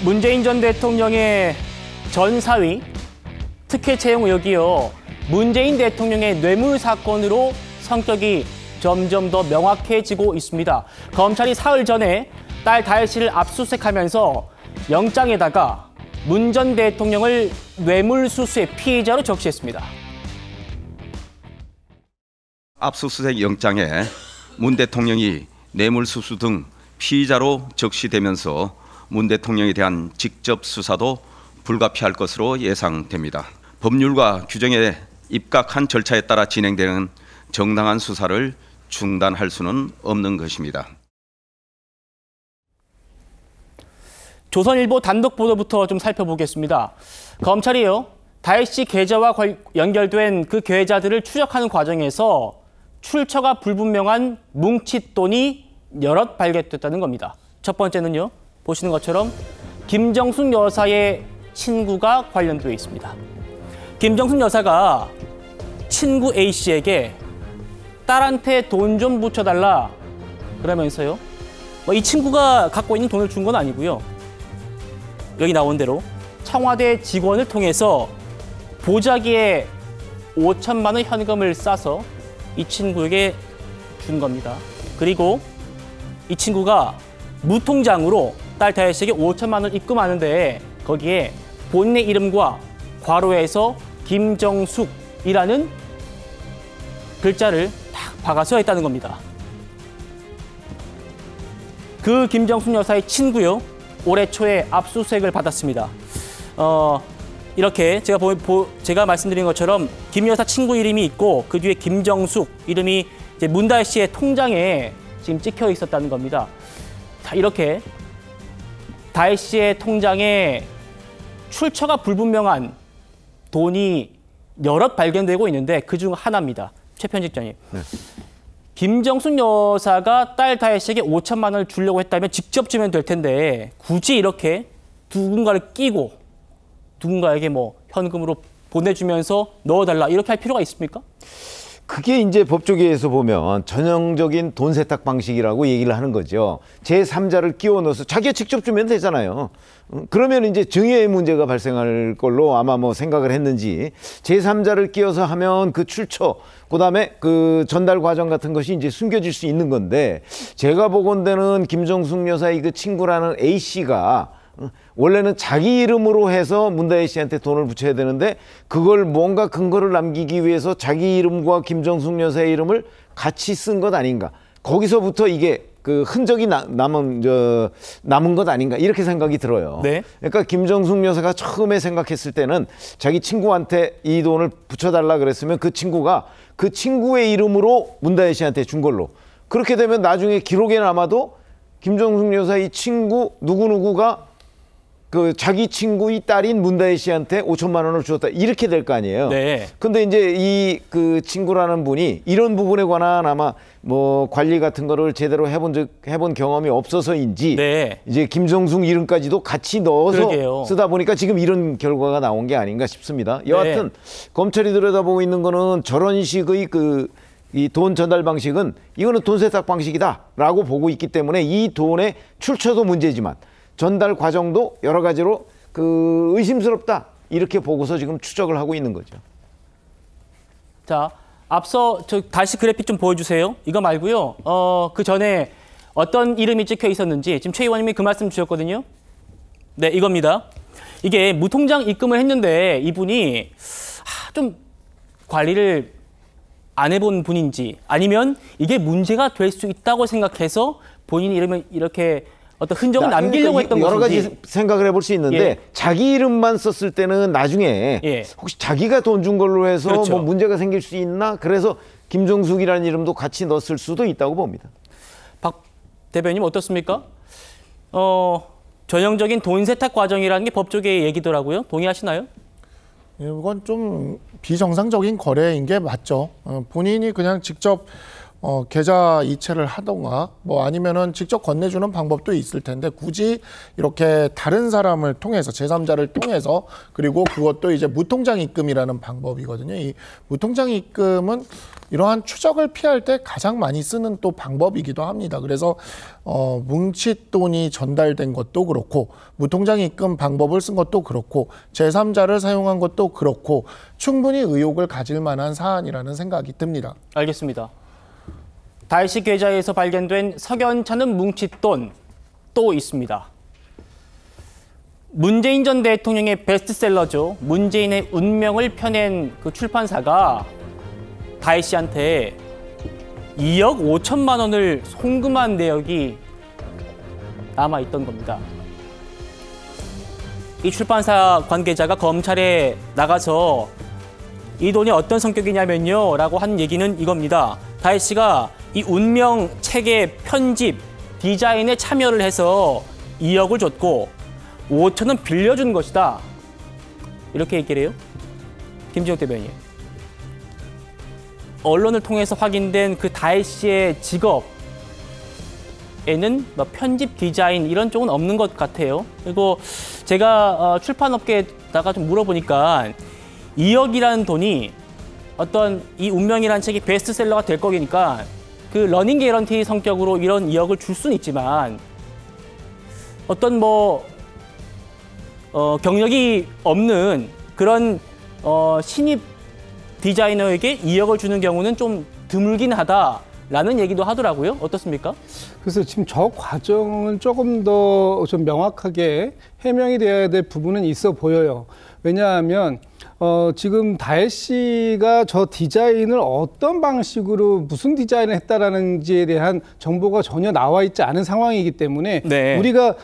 문재인 전 대통령의 전 사위 특혜 채용 의혹이요. 문재인 대통령의 뇌물 사건으로 성격이 점점 더 명확해지고 있습니다. 검찰이 사흘 전에 딸 다혜 씨를 압수수색하면서 영장에다가 문 전 대통령을 뇌물수수의 피의자로 적시했습니다. 압수수색 영장에 문 대통령이 뇌물수수 등 피의자로 적시되면서 문 대통령에 대한 직접 수사도 불가피할 것으로 예상됩니다. 법률과 규정에 입각한 절차에 따라 진행되는 정당한 수사를 중단할 수는 없는 것입니다. 조선일보 단독 보도부터 좀 살펴보겠습니다. 검찰이요, 다혜 씨 계좌와 연결된 그 계좌들을 추적하는 과정에서 출처가 불분명한 뭉칫돈이 여럿 발견됐다는 겁니다. 첫 번째는요, 보시는 것처럼 김정숙 여사의 친구가 관련되어 있습니다. 김정숙 여사가 친구 A씨에게 딸한테 돈 좀 붙여달라 그러면서요, 이 친구가 갖고 있는 돈을 준 건 아니고요. 여기 나온 대로 청와대 직원을 통해서 보자기에 5천만 원 현금을 싸서 이 친구에게 준 겁니다. 그리고 이 친구가 무통장으로 딸 다혜 씨에게 5천만 원 입금하는데 거기에 본인의 이름과 괄호에서 김정숙이라는 글자를 딱 박아서 했다는 겁니다. 그 김정숙 여사의 친구요, 올해 초에 압수수색을 받았습니다. 이렇게 제가 말씀드린 것처럼 김 여사 친구 이름이 있고 그 뒤에 김정숙 이름이 이제 문다혜 씨의 통장에 지금 찍혀 있었다는 겁니다. 자, 이렇게 다혜 씨의 통장에 출처가 불분명한 돈이 여럿 발견되고 있는데 그중 하나입니다. 최 편집장님. 네. 김정숙 여사가 딸 다혜 씨에게 5천만 원을 주려고 했다면 직접 주면 될 텐데 굳이 이렇게 누군가를 끼고 누군가에게 현금으로 보내주면서 넣어달라 이렇게 할 필요가 있습니까? 그게 이제 법조계에서 보면 전형적인 돈 세탁 방식이라고 얘기를 하는 거죠. 제3자를 끼워 넣어서 자기가 직접 주면 되잖아요. 그러면 이제 증여의 문제가 발생할 걸로 아마 생각을 했는지 제3자를 끼워서 하면 그 출처, 그다음에 그 전달 과정 같은 것이 이제 숨겨질 수 있는 건데, 제가 보건대는 김정숙 여사의 그 친구라는 A 씨가 원래는 자기 이름으로 해서 문다혜 씨한테 돈을 붙여야 되는데 그걸 뭔가 근거를 남기기 위해서 자기 이름과 김정숙 여사의 이름을 같이 쓴 것 아닌가. 거기서부터 이게 그 흔적이 남은 것 아닌가 이렇게 생각이 들어요. 네. 그러니까 김정숙 여사가 처음에 생각했을 때는 자기 친구한테 이 돈을 붙여달라 그랬으면 그 친구가 그 친구의 이름으로 문다혜 씨한테 준 걸로. 그렇게 되면 나중에 기록에 남아도 김정숙 여사의 친구 누구누구가 그 자기 친구의 딸인 문다혜 씨한테 5천만 원을 주었다 이렇게 될 거 아니에요. 네. 근데 이제 이 그 친구라는 분이 이런 부분에 관한 아마 관리 같은 거를 제대로 해본 경험이 없어서인지 네. 이제 김정숙 이름까지도 같이 넣어서 그러게요. 쓰다 보니까 지금 이런 결과가 나온 게 아닌가 싶습니다. 여하튼 네. 검찰이 들여다보고 있는 거는 저런 식의 이 돈 전달 방식은 이거는 돈 세탁 방식이다라고 보고 있기 때문에 이 돈의 출처도 문제지만 전달 과정도 여러 가지로 의심스럽다 이렇게 보고서 지금 추적을 하고 있는 거죠. 자, 앞서 다시 그래픽 좀 보여주세요. 이거 말고요. 그 전에 어떤 이름이 찍혀 있었는지 지금 최 의원님이 그 말씀 주셨거든요. 네, 이겁니다. 이게 무통장 입금을 했는데 이분이 좀 관리를 안 해본 분인지 아니면 이게 문제가 될 수 있다고 생각해서 본인 이름을 이렇게 어떤 흔적을 남기려고 했던 여러 것인지. 가지 생각을 해볼 수 있는데 예. 자기 이름만 썼을 때는 나중에 예. 혹시 자기가 돈 준 걸로 해서 그렇죠. 문제가 생길 수 있나? 그래서 김정숙이라는 이름도 같이 넣었을 수도 있다고 봅니다. 박 대변인 어떻습니까? 전형적인 돈 세탁 과정이라는 게 법조계의 얘기더라고요. 동의하시나요? 이건 좀 비정상적인 거래인 게 맞죠. 본인이 그냥 직접 계좌 이체를 하던가 아니면은 직접 건네주는 방법도 있을 텐데 굳이 이렇게 다른 사람을 통해서 제3자를 통해서 그리고 그것도 이제 무통장 입금이라는 방법이거든요. 이 무통장 입금은 이러한 추적을 피할 때 가장 많이 쓰는 또 방법이기도 합니다. 그래서 뭉칫돈이 전달된 것도 그렇고 무통장 입금 방법을 쓴 것도 그렇고 제3자를 사용한 것도 그렇고 충분히 의혹을 가질 만한 사안이라는 생각이 듭니다. 알겠습니다. 다혜씨 계좌에서 발견된 석연찮은 뭉칫돈 또 있습니다. 문재인 전 대통령의 베스트셀러죠. 문재인의 운명을 펴낸 그 출판사가 다혜 씨한테 2억 5천만 원을 송금한 내역이 남아있던 겁니다. 이 출판사 관계자가 검찰에 나가서 이 돈이 어떤 성격이냐면요 라고 한 얘기는 이겁니다. 다혜 씨가 이 운명 책의 편집, 디자인에 참여를 해서 2억을 줬고 5천 원 빌려준 것이다. 이렇게 얘기를 해요. 김지욱 대변인. 언론을 통해서 확인된 그 다혜 씨의 직업에는 뭐 편집, 디자인 이런 쪽은 없는 것 같아요. 그리고 제가 출판업계에다가 좀 물어보니까 2억이라는 돈이 어떤 이 운명이라는 책이 베스트셀러가 될 거니까 그 러닝 개런티 성격으로 이런 2억을 줄 수는 있지만 어떤 경력이 없는 그런 신입 디자이너에게 2억을 주는 경우는 좀 드물긴 하다라는 얘기도 하더라고요. 어떻습니까? 그래서 지금 저 과정은 조금 더 좀 명확하게 해명이 돼야 될 부분은 있어 보여요. 왜냐하면 지금 다혜 씨가 저 디자인을 어떤 방식으로 무슨 디자인을 했다라는지에 대한 정보가 전혀 나와 있지 않은 상황이기 때문에 네. 우리가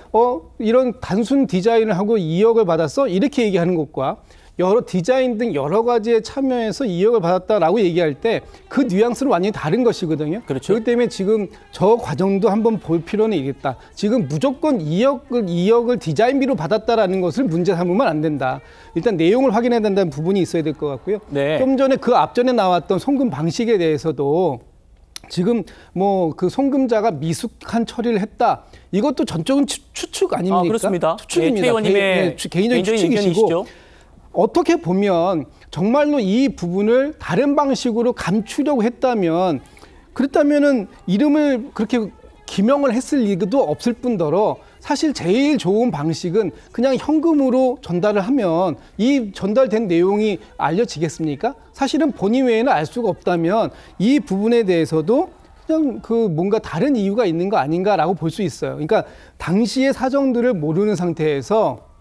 이런 단순 디자인을 하고 2억을 받았어? 이렇게 얘기하는 것과 여러 디자인 등 여러 가지에 참여해서 2억을 받았다라고 얘기할 때 그 뉘앙스는 완전히 다른 것이거든요. 그렇죠. 그렇기 때문에 지금 저 과정도 한번 볼 필요는 있겠다. 지금 무조건 2억을 디자인비로 받았다라는 것을 문제 삼으면 안 된다. 일단 내용을 확인해야 된다는 부분이 있어야 될 것 같고요. 네. 좀 전에 그 앞전에 나왔던 송금 방식에 대해서도 지금 그 송금자가 미숙한 처리를 했다. 이것도 전적인 추측 아닙니까? 그렇습니다. 추측입니다. 최 의원님의 개인적인 추측이시고 의견이시죠? 어떻게 보면 정말로 이 부분을 다른 방식으로 감추려고 했다면 그렇다면은 이름을 그렇게 기명을 했을 리도 없을 뿐더러 사실 제일 좋은 방식은 그냥 현금으로 전달을 하면 이 전달된 내용이 알려지겠습니까? 사실은 본인 외에는 알 수가 없다면 이 부분에 대해서도 그냥 뭔가 다른 이유가 있는 거 아닌가라고 볼 수 있어요. 그러니까 당시의 사정들을 모르는 상태에서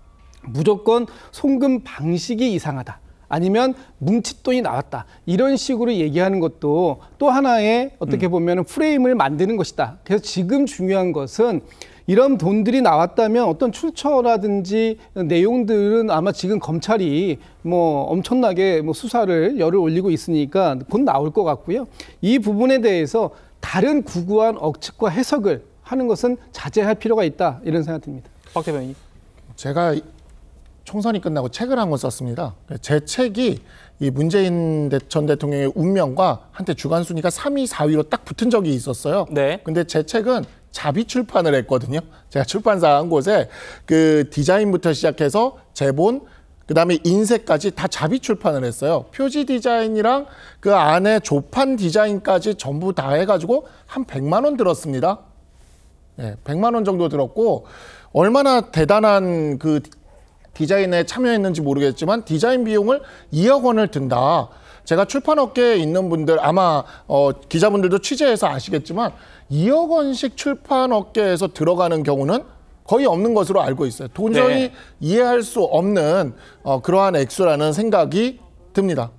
무조건 송금 방식이 이상하다. 아니면 뭉칫돈이 나왔다. 이런 식으로 얘기하는 것도 또 하나의 어떻게 보면 프레임을 만드는 것이다. 그래서 지금 중요한 것은 이런 돈들이 나왔다면 어떤 출처라든지 내용들은 아마 지금 검찰이 엄청나게 수사를 열을 올리고 있으니까 곧 나올 것 같고요. 이 부분에 대해서 다른 구구한 억측과 해석을 하는 것은 자제할 필요가 있다. 이런 생각이 듭니다. 박 대변인. 제가 총선이 끝나고 책을 한 권 썼습니다. 제 책이 이 문재인 전 대통령의 운명과 한때 주간 순위가 3위, 4위로 딱 붙은 적이 있었어요. 네. 근데 제 책은 자비 출판을 했거든요. 제가 출판사 한 곳에 그 디자인부터 시작해서 제본, 그다음에 인쇄까지 다 자비 출판을 했어요. 표지 디자인이랑 그 안에 조판 디자인까지 전부 다 해가지고 한 100만 원 들었습니다. 네, 100만 원 정도 들었고 얼마나 대단한 그 디자인에 참여했는지 모르겠지만 디자인 비용을 2억 원을 든다. 제가 출판업계에 있는 분들 아마 기자분들도 취재해서 아시겠지만 2억 원씩 출판업계에서 들어가는 경우는 거의 없는 것으로 알고 있어요. 도저히 네. 이해할 수 없는 그러한 액수라는 생각이 듭니다.